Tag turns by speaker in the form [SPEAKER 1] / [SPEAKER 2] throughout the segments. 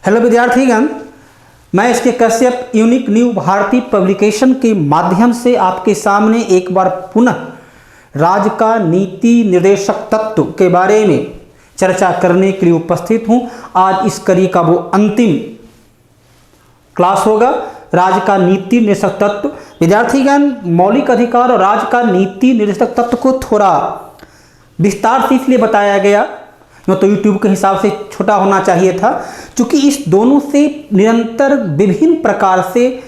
[SPEAKER 1] Hello विद्यार्थीगण, मैं इसके Kashyap unique new भारतीय पब्लिकेशन के माध्यम से आपके सामने एक बार पुनः राज्य का नीति निर्देशक तत्व के बारे में चर्चा करने के लिए उपस्थित हूं। आज इस कड़ी का वो अंतिम क्लास होगा, राज्य का नीति निर्देशक तत्व। विद्यार्थीगण, मौलिक अधिकार और राज्य का नीति निर्देशक तत्व को थोड़ा विस्तार से इसलिए बताया गया, तो यूट्यूब के हिसाब से छोटा होना चाहिए था, क्योंकि इस दोनों से निरंतर विभिन्न प्रकार से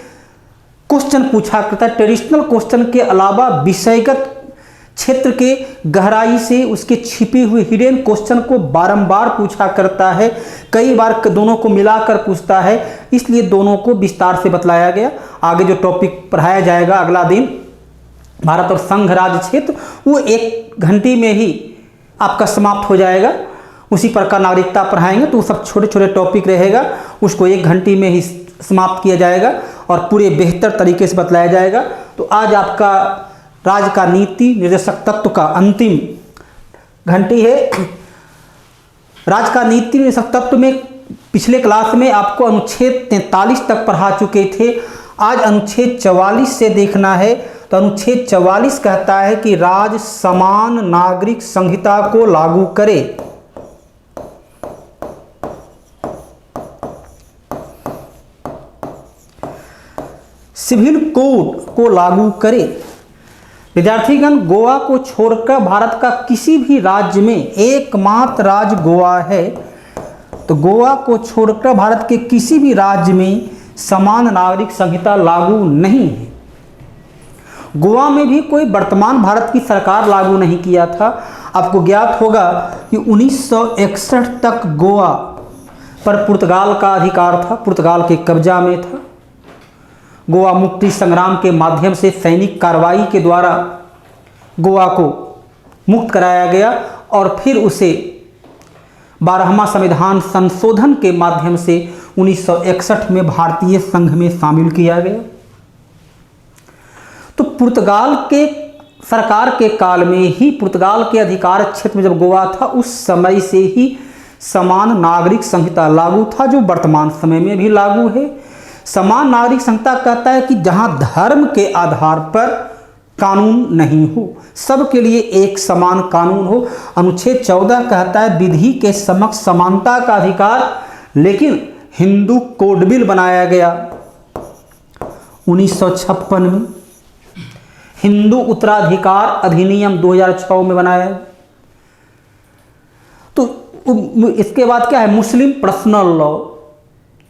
[SPEAKER 1] क्वेश्चन पूछा करता है। ट्रेडिशनल क्वेश्चन के अलावा विषयगत क्षेत्र के गहराई से उसके छिपे हुए हिडन क्वेश्चन को बारंबार पूछा करता है, कई बार दोनों को मिलाकर पूछता है, इसलिए दोनों को विस्तार से बतलाया गया। आगे जो टॉपिक पढ़ाया जाएगा अगला दिन भारत और संघ राज्य क्षेत्र, वो 1 घंटे में ही आपका समाप्त हो जाएगा। उसी प्रकार नागरिकता पढ़ाएंगे तो सब छोटे छोटे टॉपिक रहेगा, उसको 1 घंटे में ही समाप्त किया जाएगा और पूरे बेहतर तरीके से बतलाया जाएगा। तो आज आपका राज्य का नीति निर्देशक तत्व का अंतिम घंटी है। राज्य का नीति निर्देशक तत्व में पिछले क्लास में आपको अनुच्छेद 43 तक पढ़ा चुके थे। आज अनुच्छेद 44 से देखना है। तो अनुच्छेद 44 कहता है कि राज्य समान नागरिक संहिता को लागू करे। सिविल कोड को लागू करे। विद्यार्थीगण, गोवा को छोड़कर भारत का किसी भी राज्य में एकमात्र राज्य गोवा है। तो गोवा को छोड़कर भारत के किसी भी राज्य में समान नागरिक संहिता लागू नहीं है। गोवा में भी कोई वर्तमान भारत की सरकार लागू नहीं किया था। आपको ज्ञात होगा कि 1961 तक गोवा पर पुर्तगाल का अधिकार था, पुर्तगाल के कब्जा में था। गोवा मुक्ति संग्राम के माध्यम से सैनिक कार्रवाई के द्वारा गोवा को मुक्त कराया गया और फिर उसे 12वां संविधान संशोधन के माध्यम से 1961 में भारतीय संघ में शामिल किया गया। तो पुर्तगाल के सरकार के काल में ही, पुर्तगाल के अधिकार क्षेत्र में जब गोवा था, उस समय से ही समान नागरिक संहिता लागू था, जो वर्तमान समय में भी लागू है। समान नागरिक संहिता कहता है कि जहां धर्म के आधार पर कानून नहीं हो, सबके लिए एक समान कानून हो। अनुच्छेद 14 कहता है विधि के समक्ष समानता का अधिकार, लेकिन हिंदू कोड बिल बनाया गया 1956 में, हिंदू उत्तराधिकार अधिनियम 2006 में बनाया। तो इसके बाद क्या है, मुस्लिम पर्सनल लॉ,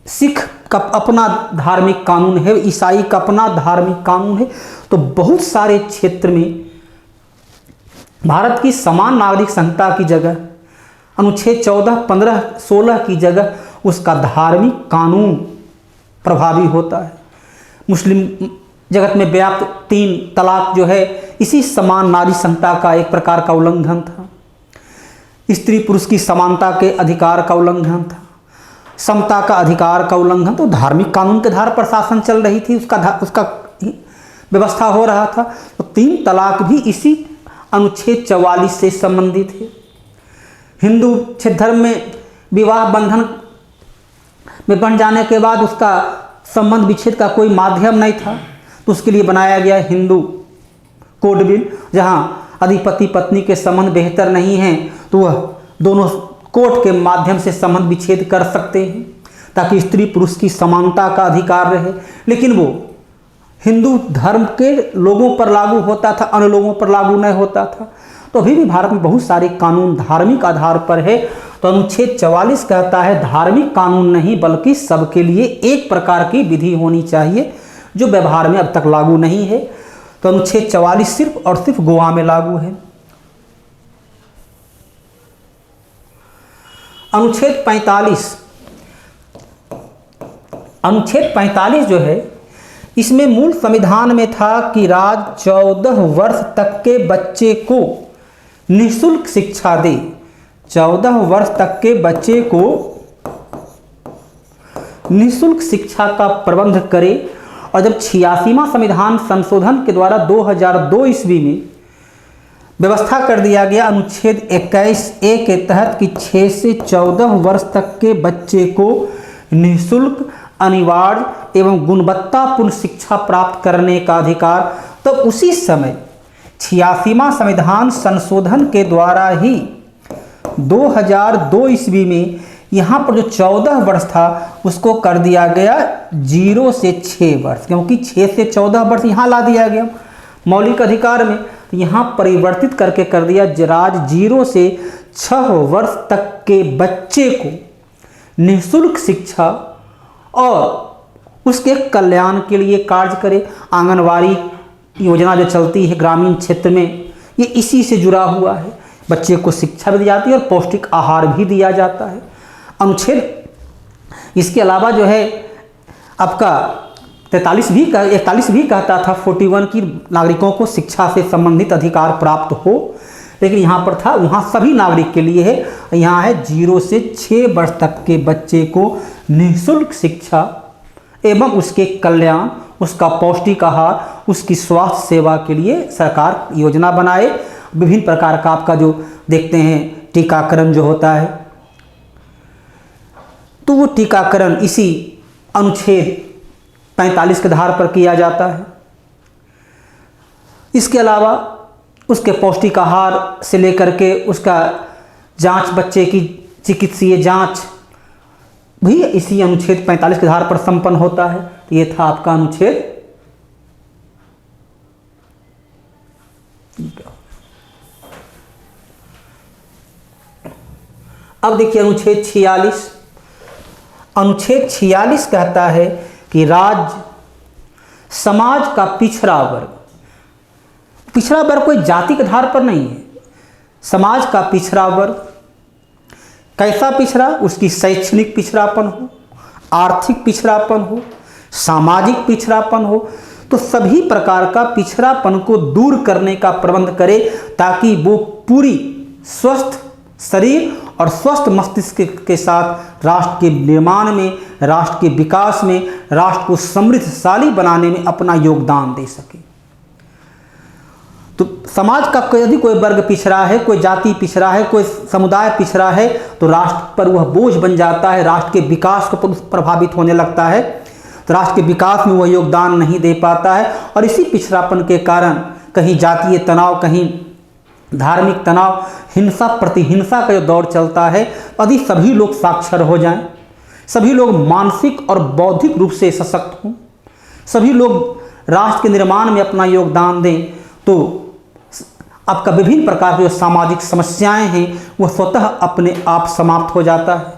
[SPEAKER 1] सिख का अपना धार्मिक कानून है, ईसाई का अपना धार्मिक कानून है। तो बहुत सारे क्षेत्र में भारत की समान नागरिक संहिता की जगह अनुच्छेद 14, 15, 16 की जगह उसका धार्मिक कानून प्रभावी होता है। मुस्लिम जगत में व्याप्त 3 तलाक जो है, इसी समान नारी संहिता का एक प्रकार का उल्लंघन था। स्त्री पुरुष की समानता के अधिकार का उल्लंघन था, समता का अधिकार का उल्लंघन। तो धार्मिक कानून के आधार पर शासन चल रही थी, उसका व्यवस्था हो रहा था। तो 3 तलाक भी इसी अनुच्छेद 44 से संबंधित है। हिंदू धर्म में विवाह बंधन में बन जाने के बाद उसका संबंध विच्छेद का कोई माध्यम नहीं था, तो उसके लिए बनाया गया हिंदू कोड बिल। जहां अधिपति पत्नी के संबंध बेहतर नहीं हैं, तो वह दोनों कोर्ट के माध्यम से संबंध विच्छेद कर सकते हैं, ताकि स्त्री पुरुष की समानता का अधिकार रहे। लेकिन वो हिंदू धर्म के लोगों पर लागू होता था, अन्य लोगों पर लागू नहीं होता था। तो अभी भी भारत में बहुत सारे कानून धार्मिक आधार पर है। तो अनुच्छेद 44 कहता है धार्मिक कानून नहीं, बल्कि सबके लिए एक प्रकार की विधि होनी चाहिए, जो व्यवहार में अब तक लागू नहीं है। तो अनुच्छेद 44 सिर्फ और सिर्फ गोवा में लागू है। अनुच्छेद 45 जो है, इसमें मूल संविधान में था कि राज्य 14 वर्ष तक के बच्चे को निःशुल्क शिक्षा दे। 14 वर्ष तक के बच्चे को निःशुल्क शिक्षा का प्रबंध करे। और जब 86वां संविधान संशोधन के द्वारा 2002 ईस्वी में व्यवस्था कर दिया गया अनुच्छेद 21A के तहत कि 6 से 14 वर्ष तक के बच्चे को निःशुल्क, अनिवार्य एवं गुणवत्तापूर्ण शिक्षा प्राप्त करने का अधिकार। तो उसी समय 86वां संविधान संशोधन के द्वारा ही 2002 ईस्वी में यहाँ पर जो 14 वर्ष था उसको कर दिया गया 0 से 6 वर्ष, क्योंकि 6 से 14 वर्ष यहाँ ला दिया गया मौलिक अधिकार में। तो यहाँ परिवर्तित करके कर दिया राज 0 से 6 वर्ष तक के बच्चे को निःशुल्क शिक्षा और उसके कल्याण के लिए कार्य करे। आंगनवाड़ी योजना जो चलती है ग्रामीण क्षेत्र में, ये इसी से जुड़ा हुआ है। बच्चे को शिक्षा भी दी जाती है और पौष्टिक आहार भी दिया जाता है। अनुच्छेद इसके अलावा जो है आपका 41 भी कहता था 41 की नागरिकों को शिक्षा से संबंधित अधिकार प्राप्त हो, लेकिन यहाँ पर था वहाँ सभी नागरिक के लिए है। यहाँ है 0 से 6 वर्ष तक के बच्चे को निःशुल्क शिक्षा एवं उसके कल्याण, उसका पौष्टिक आहार, उसकी स्वास्थ्य सेवा के लिए सरकार योजना बनाए। विभिन्न प्रकार का आपका जो देखते हैं टीकाकरण जो होता है, तो वो टीकाकरण इसी अनुच्छेद 45 के आधार पर किया जाता है। इसके अलावा उसके पौष्टिक आहार से लेकर के उसका जांच, बच्चे की चिकित्सीय जांच भी इसी अनुच्छेद 45 के आधार पर संपन्न होता है। ये था आपका अनुच्छेद। अब देखिए अनुच्छेद 46। अनुच्छेद 46 कहता है कि राज्य समाज का पिछड़ा वर्ग कोई जाति के आधार पर नहीं है, समाज का पिछड़ा वर्ग कैसा पिछड़ा, उसकी शैक्षणिक पिछड़ापन हो, आर्थिक पिछड़ापन हो, सामाजिक पिछड़ापन हो, तो सभी प्रकार का पिछड़ापन को दूर करने का प्रबंध करे, ताकि वो पूरी स्वस्थ शरीर और स्वस्थ मस्तिष्क के साथ राष्ट्र के निर्माण में, राष्ट्र के विकास में, राष्ट्र को समृद्धशाली बनाने में अपना योगदान दे सके। तो समाज का यदि कोई वर्ग पिछड़ा है, कोई जाति पिछड़ा है, कोई समुदाय पिछड़ा है, तो राष्ट्र पर वह बोझ बन जाता है, राष्ट्र के विकास को प्रभावित होने लगता है, तो राष्ट्र के विकास में वह योगदान नहीं दे पाता है। और इसी पिछड़ापन के कारण कहीं जातीय तनाव, कहीं धार्मिक तनाव, हिंसा प्रतिहिंसा का जो दौर चलता है, यदि सभी लोग साक्षर हो जाएं, सभी लोग मानसिक और बौद्धिक रूप से सशक्त हों, सभी लोग राष्ट्र के निर्माण में अपना योगदान दें, तो आपका विभिन्न प्रकार की जो सामाजिक समस्याएं हैं वह स्वतः अपने आप समाप्त हो जाता है।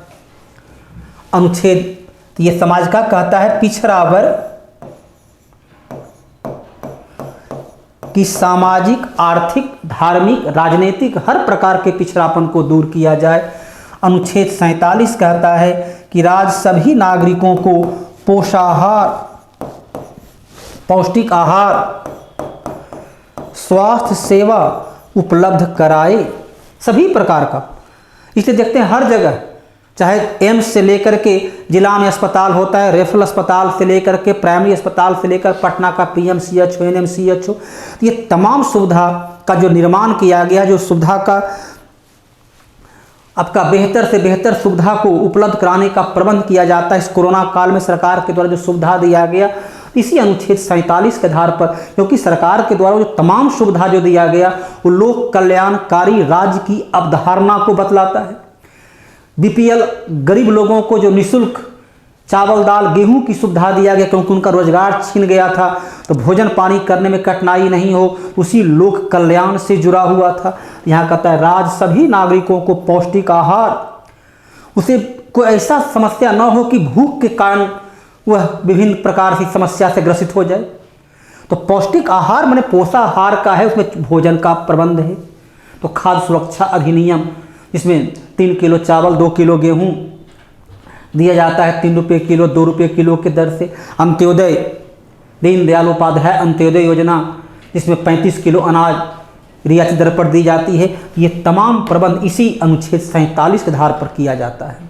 [SPEAKER 1] अनुच्छेद ये समाज का कहता है पिछड़ा वर्ग कि सामाजिक, आर्थिक, धार्मिक, राजनीतिक हर प्रकार के पिछड़ापन को दूर किया जाए। अनुच्छेद 47 कहता है कि राज्य सभी नागरिकों को पोषाहार, पौष्टिक आहार, स्वास्थ्य सेवा उपलब्ध कराए, सभी प्रकार का। इसलिए देखते हैं हर जगह, चाहे एम्स से लेकर के जिला में अस्पताल होता है, रेफरल अस्पताल से लेकर के प्राइमरी अस्पताल से लेकर पटना का PMCH हो, NMCH हो, ये तमाम सुविधा का जो निर्माण किया गया, जो सुविधा का आपका बेहतर से बेहतर सुविधा को उपलब्ध कराने का प्रबंध किया जाता है। इस कोरोना काल में सरकार के द्वारा जो सुविधा दिया गया, इसी अनुच्छेद 47 के आधार पर, क्योंकि सरकार के द्वारा जो तमाम सुविधा जो दिया गया वो लोक कल्याणकारी राज्य की अवधारणा को बतलाता है। BPL गरीब लोगों को जो निःशुल्क चावल, दाल, गेहूं की सुविधा दिया गया, क्योंकि उनका रोजगार छीन गया था, तो भोजन पानी करने में कठिनाई नहीं हो, उसी लोक कल्याण से जुड़ा हुआ था। यहाँ कहता है राज्य सभी नागरिकों को पौष्टिक आहार, उसे कोई ऐसा समस्या न हो कि भूख के कारण वह विभिन्न प्रकार की समस्या से ग्रसित हो जाए। तो पौष्टिक आहार माने पोषाहार का है, उसमें भोजन का प्रबंध है। तो खाद्य सुरक्षा अधिनियम, जिसमें 3 किलो चावल, 2 किलो गेहूं दिया जाता है 3 रुपये किलो, 2 रुपये किलो के दर से। अंत्योदय, दीनदयाल उपाध्याय अंत्योदय योजना, जिसमें 35 किलो अनाज रियायती दर पर दी जाती है। ये तमाम प्रबंध इसी अनुच्छेद 47 के आधार पर किया जाता है।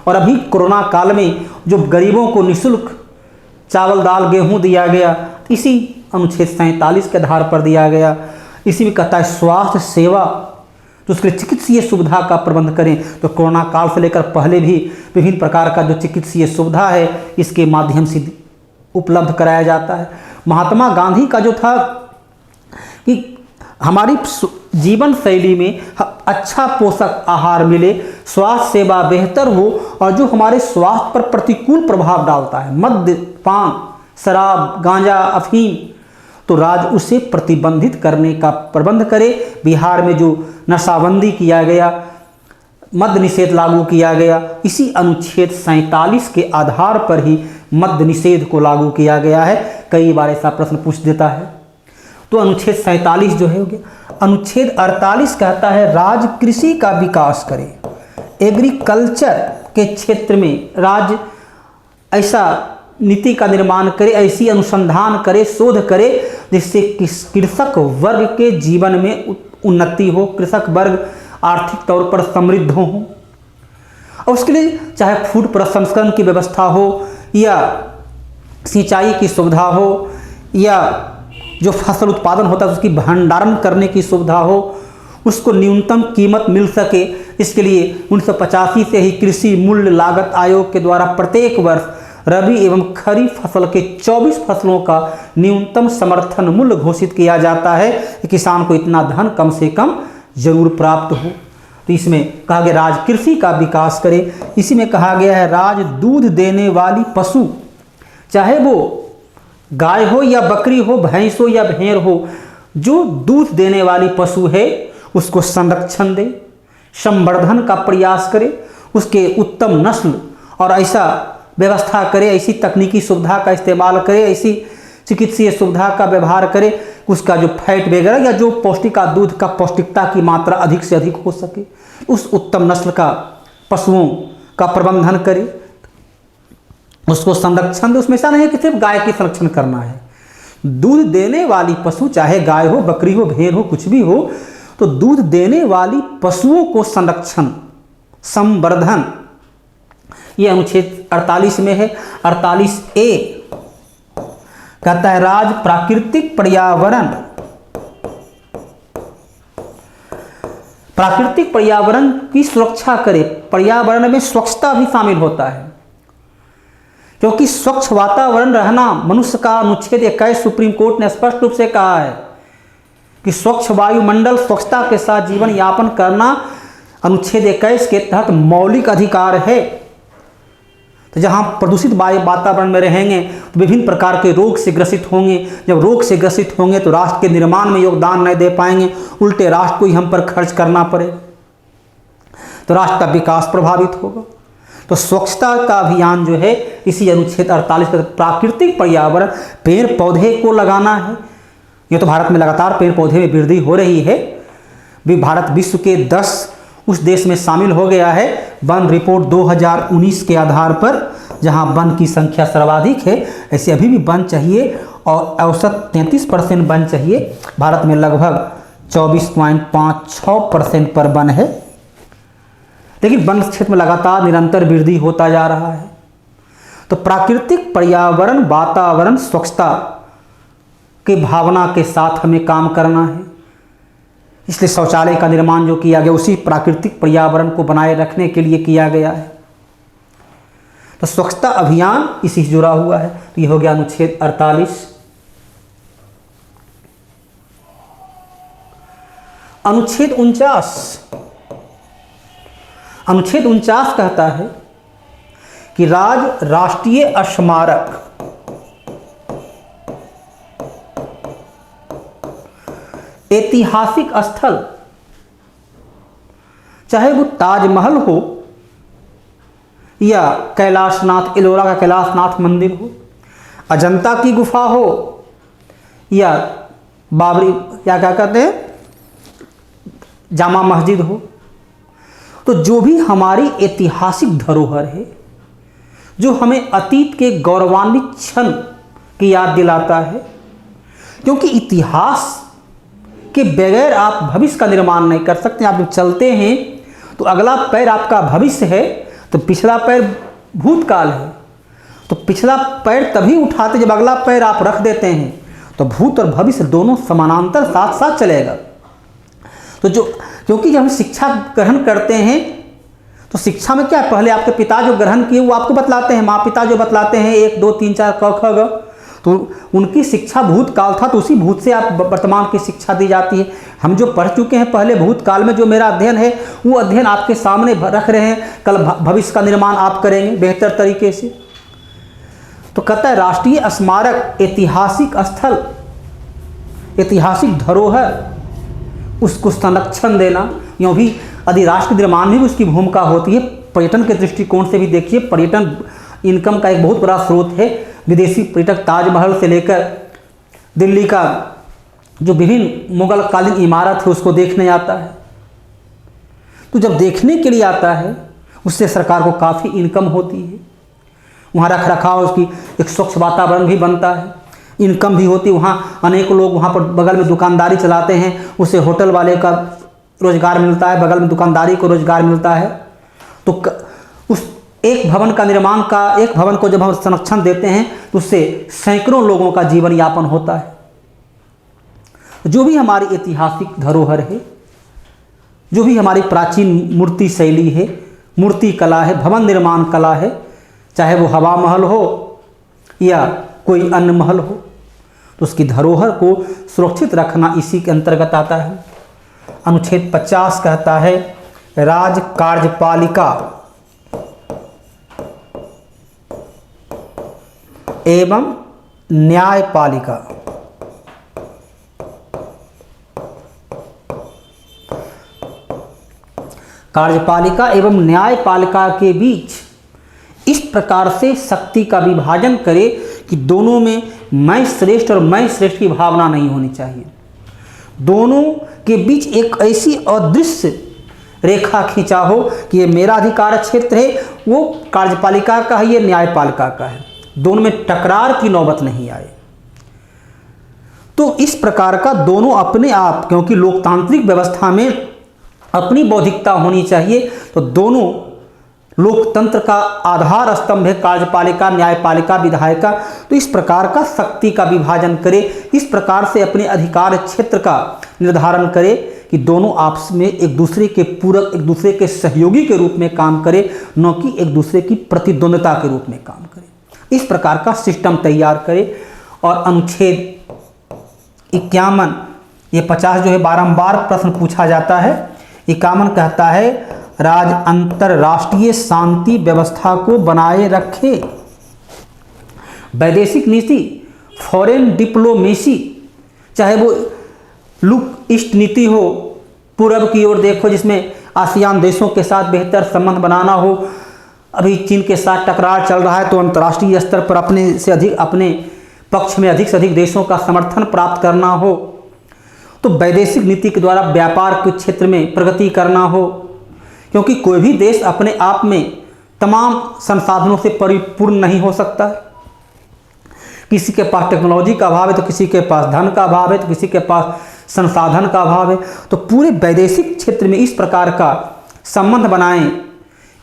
[SPEAKER 1] और अभी कोरोना काल में जो गरीबों को निःशुल्क चावल, दाल, गेहूं दिया गया, इसी अनुच्छेद 47 के आधार पर दिया गया। इसी में कहता है स्वास्थ्य सेवा, जो तो उसके लिए चिकित्सीय सुविधा का प्रबंध करें। तो कोरोना काल से लेकर पहले भी विभिन्न प्रकार का जो चिकित्सीय सुविधा है इसके माध्यम से उपलब्ध कराया जाता है। महात्मा गांधी का जो था कि हमारी जीवन शैली में अच्छा पोषक आहार मिले, स्वास्थ्य सेवा बेहतर हो, और जो हमारे स्वास्थ्य पर प्रतिकूल प्रभाव डालता है, मद्यपान, शराब, गांजा, अफीम, तो राज्य उसे प्रतिबंधित करने का प्रबंध करे। बिहार में जो नशाबंदी किया गया, मद्य निषेध लागू किया गया, इसी अनुच्छेद 47 के आधार पर ही मद्य निषेध को लागू किया गया है। कई बार ऐसा प्रश्न पूछ देता है। तो अनुच्छेद 47 जो है हो गया। अनुच्छेद 48 कहता है राज्य कृषि का विकास करे। एग्रीकल्चर के क्षेत्र में राज्य ऐसा नीति का निर्माण करे, ऐसी अनुसंधान करे, शोध करे जिससे कृषक वर्ग के जीवन में उन्नति हो, कृषक वर्ग आर्थिक तौर पर समृद्ध हो। और उसके लिए चाहे फूड प्रसंस्करण की व्यवस्था हो, या सिंचाई की सुविधा हो, या जो फसल उत्पादन होता है उसकी भंडारण करने की सुविधा हो, उसको न्यूनतम कीमत मिल सके। इसके लिए 1985 से ही कृषि मूल्य लागत आयोग के द्वारा प्रत्येक वर्ष रबी एवं खरीफ फसल के 24 फसलों का न्यूनतम समर्थन मूल्य घोषित किया जाता है कि किसान को इतना धन कम से कम जरूर प्राप्त हो। तो इसमें कहा गया राज्य कृषि का विकास करे। इसी में कहा गया है राज्य दूध देने वाली पशु, चाहे वो गाय हो या बकरी हो, भैंस हो या भेड़ हो, जो दूध देने वाली पशु है उसको संरक्षण दे, संवर्धन का प्रयास करे, उसके उत्तम नस्ल और ऐसा व्यवस्था करे, ऐसी तकनीकी सुविधा का इस्तेमाल करे, ऐसी चिकित्सीय सुविधा का व्यवहार करे, उसका जो फैट वगैरह या जो पौष्टिक दूध का पौष्टिकता की मात्रा अधिक से अधिक हो सके, उस उत्तम नस्ल का पशुओं का प्रबंधन करे, उसको संरक्षण दे। उसमें ऐसा नहीं है कि सिर्फ गाय की संरक्षण करना है। दूध देने वाली पशु, चाहे गाय हो, बकरी हो, भेड़ हो, कुछ भी हो, तो दूध देने वाली पशुओं को संरक्षण, संवर्धन, ये अनुच्छेद 48 में है। 48A कहता है राज्य प्राकृतिक पर्यावरण की सुरक्षा करे। पर्यावरण में स्वच्छता भी शामिल होता है, क्योंकि स्वच्छ वातावरण रहना मनुष्य का अनुच्छेद 21 सुप्रीम कोर्ट ने स्पष्ट रूप से कहा है कि स्वच्छ वायुमंडल, स्वच्छता के साथ जीवन यापन करना अनुच्छेद 21 के तहत मौलिक अधिकार है। तो जहाँ प्रदूषित वातावरण में रहेंगे तो विभिन्न प्रकार के रोग से ग्रसित होंगे। जब रोग से ग्रसित होंगे तो राष्ट्र के निर्माण में योगदान नहीं दे पाएंगे, उल्टे राष्ट्र को ही हम पर खर्च करना पड़ेगा, तो राष्ट्र का विकास प्रभावित होगा। तो स्वच्छता का अभियान जो है इसी अनुच्छेद 48 का प्राकृतिक पर्यावरण, पेड़ पौधे को लगाना है। ये तो भारत में लगातार पेड़ पौधे में वृद्धि हो रही है। भारत विश्व के 10 उस देश में शामिल हो गया है वन रिपोर्ट 2019 के आधार पर, जहां वन की संख्या सर्वाधिक है। ऐसे अभी भी वन चाहिए और औसत 33% वन चाहिए। भारत में लगभग 24.56% पर वन है, लेकिन वन क्षेत्र में लगातार निरंतर वृद्धि होता जा रहा है। तो प्राकृतिक पर्यावरण, वातावरण, स्वच्छता की भावना के साथ हमें काम करना है। इसलिए शौचालय का निर्माण जो किया गया उसी प्राकृतिक पर्यावरण को बनाए रखने के लिए किया गया है। तो स्वच्छता अभियान इसी से जुड़ा हुआ है। तो ये हो गया अनुच्छेद 48। अनुच्छेद 49 कहता है कि राष्ट्रीय स्मारक ऐतिहासिक स्थल, चाहे वो ताजमहल हो या कैलाशनाथ, एलोरा का कैलाशनाथ मंदिर हो, अजंता की गुफा हो या बाबरी या क्या कहते हैं जामा मस्जिद हो, तो जो भी हमारी ऐतिहासिक धरोहर है, जो हमें अतीत के गौरवान्वित क्षण की याद दिलाता है, क्योंकि इतिहास के बगैर आप भविष्य का निर्माण नहीं कर सकते। आप जब चलते हैं तो अगला पैर आपका भविष्य है, तो पिछला पैर भूतकाल है। तो पिछला पैर तभी उठाते जब अगला पैर आप रख देते हैं, तो भूत और भविष्य दोनों समानांतर साथ साथ चलेगा। तो जो क्योंकि जब हम शिक्षा ग्रहण करते हैं तो शिक्षा में क्या है, पहले आपके पिता जो ग्रहण किए वो आपको बतलाते हैं, माँ पिता जो बतलाते हैं 1 2 3 4 क ख ग, तो उनकी शिक्षा भूतकाल था, तो उसी भूत से आप वर्तमान की शिक्षा दी जाती है। हम जो पढ़ चुके हैं पहले भूतकाल में, जो मेरा अध्ययन है वो अध्ययन आपके सामने रख रहे हैं, कल भविष्य का निर्माण आप करेंगे बेहतर तरीके से। तो कहता है राष्ट्रीय स्मारक, ऐतिहासिक स्थल, ऐतिहासिक धरोहर, उसको संरक्षण देना, यूँ भी अधिराष्ट्र निर्माण में भी उसकी भूमिका होती है। पर्यटन के दृष्टिकोण से भी देखिए, पर्यटन इनकम का एक बहुत बड़ा स्रोत है। विदेशी पर्यटक ताजमहल से लेकर दिल्ली का जो विभिन्न मुगल कालीन इमारत है उसको देखने आता है। तो जब देखने के लिए आता है उससे सरकार को काफ़ी इनकम होती है, वहाँ रख रखाव, उसकी एक स्वच्छ वातावरण भी बनता है, इनकम भी होती है। वहाँ अनेक लोग वहाँ पर बगल में दुकानदारी चलाते हैं, उससे होटल वाले का रोजगार मिलता है, बगल में दुकानदारी को रोजगार मिलता है। तो उस एक भवन का निर्माण का, एक भवन को जब हम संरक्षण देते हैं तो उससे सैकड़ों लोगों का जीवन यापन होता है। जो भी हमारी ऐतिहासिक धरोहर है, जो भी हमारी प्राचीन मूर्ति शैली है, मूर्ति कला है, भवन निर्माण कला है, चाहे वो हवा महल हो या कोई अन्य महल हो, तो उसकी धरोहर को सुरक्षित रखना इसी के अंतर्गत आता है। अनुच्छेद 50 कहता है राज्य कार्यपालिका एवं न्यायपालिका कार्यपालिका एवं न्यायपालिका के बीच इस प्रकार से शक्ति का विभाजन करे कि दोनों में मैं श्रेष्ठ और मैं श्रेष्ठ की भावना नहीं होनी चाहिए। दोनों के बीच एक ऐसी अदृश्य रेखा खींचा हो कि ये मेरा अधिकार क्षेत्र है, वो कार्यपालिका का है, ये न्यायपालिका का है, दोनों में टकरार की नौबत नहीं आए। तो इस प्रकार का दोनों अपने आप, क्योंकि लोकतांत्रिक व्यवस्था में अपनी बौद्धिकता होनी चाहिए, तो दोनों लोकतंत्र का आधार स्तंभ है कार्यपालिका, न्यायपालिका, विधायिका। तो इस प्रकार का शक्ति का विभाजन करे, इस प्रकार से अपने अधिकार क्षेत्र का निर्धारण करे कि दोनों आपस में एक दूसरे के पूरक, एक दूसरे के सहयोगी के रूप में काम करे, न कि एक दूसरे की प्रतिद्वंद्विता के रूप में काम करे। इस प्रकार का सिस्टम तैयार करे। और अनुच्छेद 51, ये 50 जो है बारंबार प्रश्न पूछा जाता है। 51 कहता है राज्य अंतरराष्ट्रीय शांति व्यवस्था को बनाए रखे। वैदेशिक नीति, फॉरेन डिप्लोमेसी, चाहे वो लुक ईस्ट नीति हो, पूर्व की ओर देखो, जिसमें आसियान देशों के साथ बेहतर संबंध बनाना हो, अभी चीन के साथ टकरार चल रहा है, तो अंतर्राष्ट्रीय स्तर पर अपने पक्ष में अधिक से अधिक देशों का समर्थन प्राप्त करना हो, तो वैदेशिक नीति के द्वारा व्यापार के क्षेत्र में प्रगति करना हो, क्योंकि कोई भी देश अपने आप में तमाम संसाधनों से परिपूर्ण नहीं हो सकता है। किसी के पास टेक्नोलॉजी का अभाव है, तो किसी के पास धन का अभाव है, तो किसी के पास संसाधन का अभाव है। तो पूरे वैदेशिक क्षेत्र में इस प्रकार का संबंध बनाएं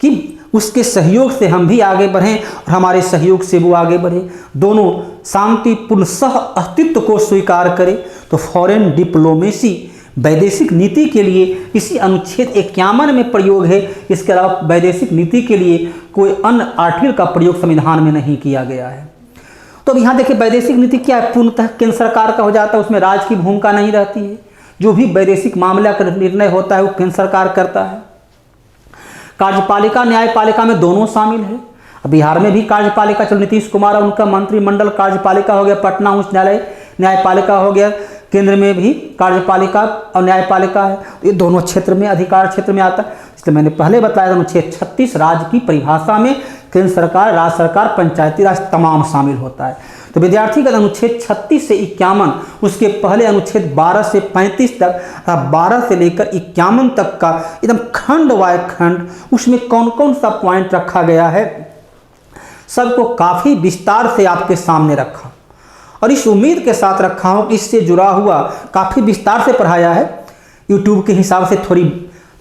[SPEAKER 1] कि उसके सहयोग से हम भी आगे बढ़ें और हमारे सहयोग से वो आगे बढ़े, दोनों शांतिपूर्ण सह अस्तित्व को स्वीकार करें। तो फॉरेन डिप्लोमेसी वैदेशिक नीति के लिए इसी अनुच्छेद 51 में प्रयोग है। इसके अलावा वैदेशिक नीति के लिए कोई अन्य आर्टिकल का प्रयोग संविधान में नहीं किया गया है। तो अब यहाँ देखिए वैदेशिक नीति क्या है, पूर्णतः केंद्र सरकार का हो जाता है, उसमें राज्य की भूमिका नहीं रहती है। जो भी वैदेशिक मामला का निर्णय होता है वो केंद्र सरकार करता है। कार्यपालिका न्यायपालिका में दोनों शामिल है। बिहार में भी कार्यपालिका चल, नीतीश कुमार और उनका मंत्रिमंडल कार्यपालिका हो गया, पटना उच्च न्यायालय न्यायपालिका हो गया, केंद्र में भी कार्यपालिका और न्यायपालिका है। तो ये दोनों क्षेत्र में अधिकार क्षेत्र में आता है। इसलिए मैंने पहले बताया अनुच्छेद 36 राज्य की परिभाषा में केंद्र सरकार, राज्य सरकार, पंचायती राज तमाम शामिल होता है। तो विद्यार्थी का अनुच्छेद 36 से 51, उसके पहले अनुच्छेद 12 से 35 तक, 12 से लेकर 51 तक का एकदम खंड वाय खंड, उसमें कौन कौन सा पॉइंट रखा गया है सबको काफ़ी विस्तार से आपके सामने रखा, और इस उम्मीद के साथ रखा हूँ कि इससे जुड़ा हुआ काफ़ी विस्तार से पढ़ाया है। यूट्यूब के हिसाब से थोड़ी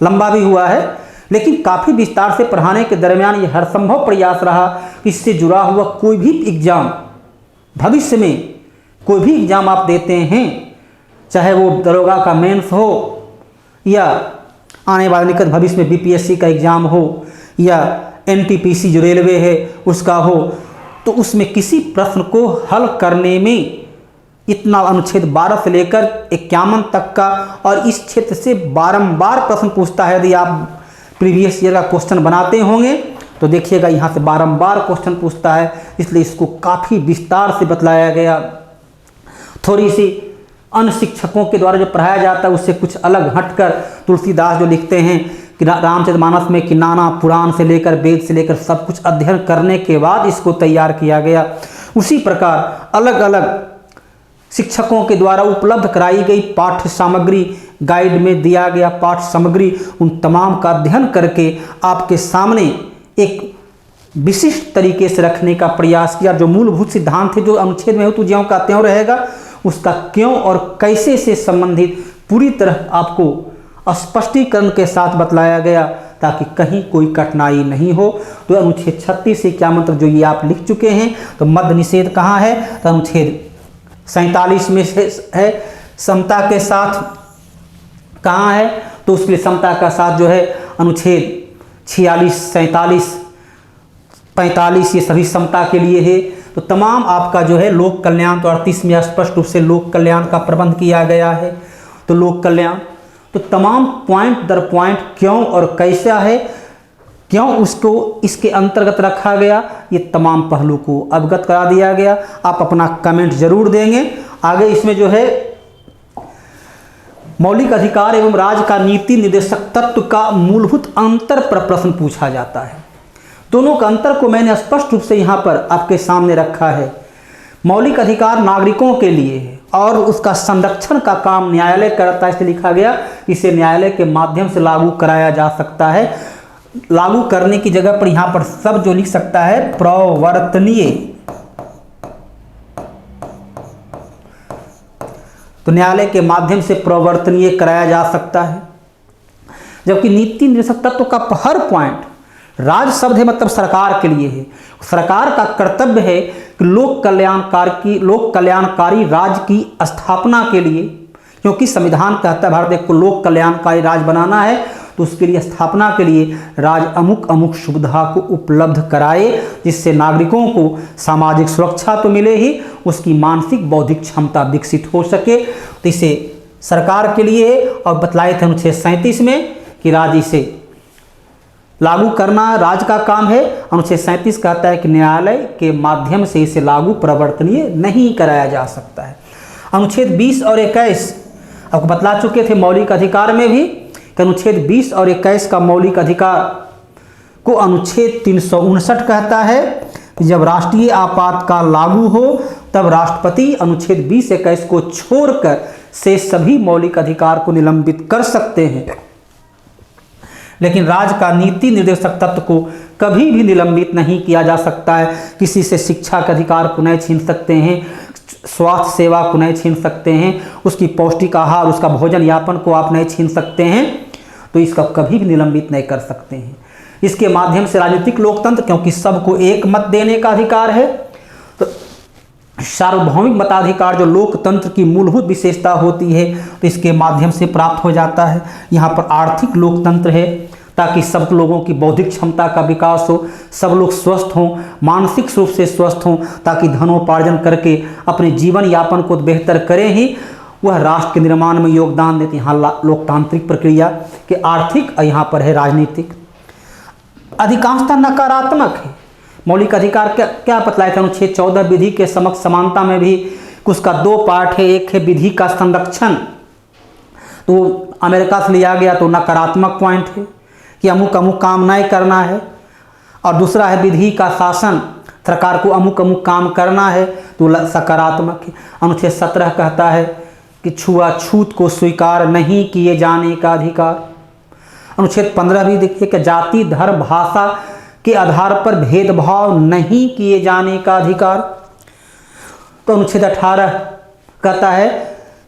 [SPEAKER 1] लंबा भी हुआ है, लेकिन काफ़ी विस्तार से पढ़ाने के दरमियान ये हर संभव प्रयास रहा कि इससे जुड़ा हुआ कोई भी एग्जाम, भविष्य में कोई भी एग्ज़ाम आप देते हैं, चाहे वो दरोगा का मेंस हो या आने वाले निकट भविष्य में बीपीएससी का एग्ज़ाम हो या एनटीपीसी जो रेलवे है उसका हो, तो उसमें किसी प्रश्न को हल करने में इतना अनुच्छेद 12 से लेकर 51 तक का और इस क्षेत्र से बारंबार प्रश्न पूछता है। यदि आप प्रीवियस ईयर का क्वेश्चन बनाते होंगे तो देखिएगा यहाँ से बारंबार क्वेश्चन पूछता है, इसलिए इसको काफ़ी विस्तार से बतलाया गया। थोड़ी सी अन्य शिक्षकों के द्वारा जो पढ़ाया जाता है उससे कुछ अलग हटकर तुलसीदास जो लिखते हैं कि रामचरितमानस में कि नाना पुराण से लेकर वेद से लेकर सब कुछ अध्ययन करने के बाद इसको तैयार किया गया। उसी प्रकार अलग अलग शिक्षकों के द्वारा उपलब्ध कराई गई पाठ्य सामग्री, गाइड में दिया गया पाठ्य सामग्री, उन तमाम का अध्ययन करके आपके सामने एक विशिष्ट तरीके से रखने का प्रयास किया। जो मूलभूत सिद्धांत है जो अनुच्छेद में हो तो ज्यों का त्यों रहेगा, उसका क्यों और कैसे से संबंधित पूरी तरह आपको स्पष्टीकरण के साथ बतलाया गया ताकि कहीं कोई कठिनाई नहीं हो। तो अनुच्छेद 36 से 51 तक जो ये आप लिख चुके हैं। तो मद्य निषेध कहाँ है, तो अनुच्छेद 47 में है। समता के साथ कहाँ है, तो उसके लिए समता का साथ जो है अनुच्छेद 46, 47, 45 ये सभी समता के लिए है। तो तमाम आपका जो है लोक कल्याण, तो 38 में स्पष्ट रूप से लोक कल्याण का प्रबंध किया गया है। तो लोक कल्याण तो तमाम पॉइंट दर पॉइंट क्यों और कैसा है, क्यों उसको इसके अंतर्गत रखा गया, ये तमाम पहलू को अवगत करा दिया गया। आप अपना कमेंट जरूर देंगे। आगे इसमें जो है मौलिक अधिकार एवं राज्य का नीति निर्देशक तत्व का मूलभूत अंतर पर प्रश्न पूछा जाता है। दोनों का अंतर को मैंने स्पष्ट रूप से यहाँ पर आपके सामने रखा है। मौलिक अधिकार नागरिकों के लिए है और उसका संरक्षण का काम न्यायालय करता है, इसलिए लिखा गया इसे न्यायालय के माध्यम से लागू कराया जा सकता है। लागू करने की जगह पर यहाँ पर सब जो लिख सकता है प्रवर्तनीय, तो न्यायालय के माध्यम से प्रवर्तनीय कराया जा सकता है। जबकि नीति निर्देशक तत्व का हर पॉइंट, राज शब्द है मतलब सरकार के लिए है। सरकार का कर्तव्य है कि लोक कल्याणकारी राज्य की स्थापना के लिए, क्योंकि संविधान कहता है भारत देश को लोक कल्याणकारी राज्य बनाना है, तो उसके लिए स्थापना के लिए राज्य अमुक अमुक सुविधा को उपलब्ध कराए जिससे नागरिकों को सामाजिक सुरक्षा तो मिले ही, उसकी मानसिक बौद्धिक क्षमता विकसित हो सके। तो इसे सरकार के लिए और बतलाए थे अनुच्छेद 37 में कि राज्य इसे लागू करना राज्य का काम है। अनुच्छेद 37 कहता है कि न्यायालय के माध्यम से इसे लागू प्रवर्तनीय नहीं कराया जा सकता है। अनुच्छेद 20 और 21 आपको बतला चुके थे मौलिक अधिकार में भी कि अनुच्छेद 20 और 21 का मौलिक अधिकार को अनुच्छेद 359 कहता है कि जब राष्ट्रीय आपातकाल लागू हो तब राष्ट्रपति अनुच्छेद 20-21 को छोड़कर से सभी मौलिक अधिकार को निलंबित कर सकते हैं, लेकिन राज्य का नीति निर्देशक तत्व को कभी भी निलंबित नहीं किया जा सकता है। किसी से शिक्षा के अधिकार को नहीं छीन सकते हैं, स्वास्थ्य सेवा को नहीं छीन सकते हैं, उसकी पौष्टिक आहार, उसका भोजन यापन को आप नहीं छीन सकते हैं, तो इसका कभी भी निलंबित नहीं कर सकते हैं। इसके माध्यम से राजनीतिक लोकतंत्र, क्योंकि सबको एक मत देने का अधिकार है, तो सार्वभौमिक मताधिकार जो लोकतंत्र की मूलभूत विशेषता होती है तो इसके माध्यम से प्राप्त हो जाता है। यहाँ पर आर्थिक लोकतंत्र है ताकि सब लोगों की बौद्धिक क्षमता का विकास हो, सब लोग स्वस्थ हों, मानसिक रूप से स्वस्थ हों, ताकि धनोपार्जन करके अपने जीवन यापन को बेहतर करें ही वह राष्ट्र के निर्माण में योगदान देते। यहाँ लोकतांत्रिक प्रक्रिया के आर्थिक, यहाँ पर है राजनीतिक। अधिकांशतः नकारात्मक है। मौलिक अधिकार क्या बतलाया था अनुच्छेद 14 विधि के समक्ष समानता में भी उसका 2 पार्ट है। एक है विधि का संरक्षण, तो अमेरिका से लिया गया तो नकारात्मक पॉइंट है कि अमुक अमुक काम नहीं करना है, और दूसरा है विधि का शासन, सरकार को अमुक अमुक काम करना है, तो सकारात्मक है। अनुच्छेद 17 कहता है कि छुआछूत को स्वीकार नहीं किए जाने का अधिकार। अनुच्छेद 15 भी देखिए कि जाति, धर्म, भाषा के आधार पर भेदभाव नहीं किए जाने का अधिकार। तो अनुच्छेद 18 कहता है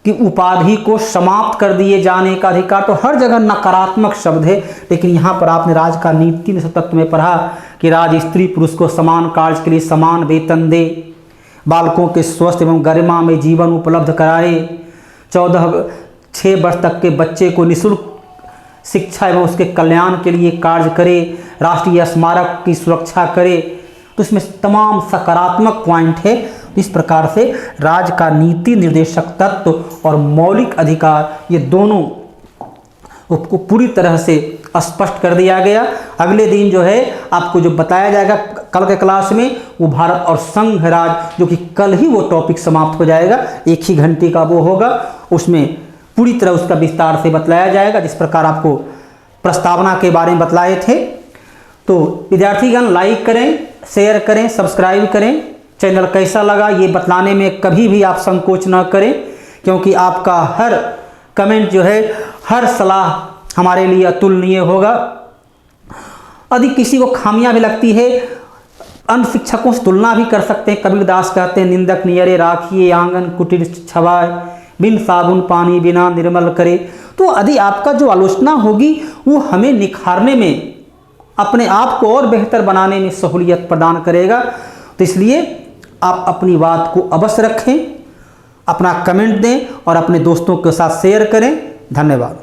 [SPEAKER 1] कि उपाधि को समाप्त कर दिए जाने का अधिकार। तो हर जगह नकारात्मक शब्द है, लेकिन यहाँ पर आपने राज्य का नीति निर्देशक तत्व में पढ़ा कि राज्य स्त्री पुरुष को समान कार्य के लिए समान वेतन दे, बालकों के स्वस्थ एवं गरिमा में जीवन उपलब्ध कराए, 6 वर्ष तक के बच्चे को निःशुल्क शिक्षा एवं उसके कल्याण के लिए कार्य करे, राष्ट्रीय स्मारक की सुरक्षा करे, तो इसमें तमाम सकारात्मक पॉइंट है। इस प्रकार से राज्य का नीति निर्देशक तत्व और मौलिक अधिकार ये दोनों को पूरी तरह से स्पष्ट कर दिया गया। अगले दिन जो है आपको जो बताया जाएगा कल के क्लास में, वो भारत और संघ राज, जो कि कल ही वो टॉपिक समाप्त हो जाएगा, 1 ही घंटे का वो होगा, उसमें पूरी तरह उसका विस्तार से बतलाया जाएगा, जिस प्रकार आपको प्रस्तावना के बारे में बतलाए थे। तो विद्यार्थीगण लाइक करें, शेयर करें, सब्सक्राइब करें। चैनल कैसा लगा ये बतलाने में कभी भी आप संकोच न करें, क्योंकि आपका हर कमेंट जो है, हर सलाह हमारे लिए अतुलनीय होगा। यदि किसी को खामियां भी लगती है, अन्य शिक्षकों से तुलना भी कर सकते हैं। कबीरदास कहते हैं, निंदक नियरे राखिए आंगन कुटीर छवाए, बिन साबुन पानी बिना निर्मल करे। तो यदि आपका जो आलोचना होगी वो हमें निखारने में, अपने आप को और बेहतर बनाने में सहूलियत प्रदान करेगा। तो इसलिए आप अपनी बात को अवश्य रखें, अपना कमेंट दें और अपने दोस्तों के साथ शेयर करें। धन्यवाद।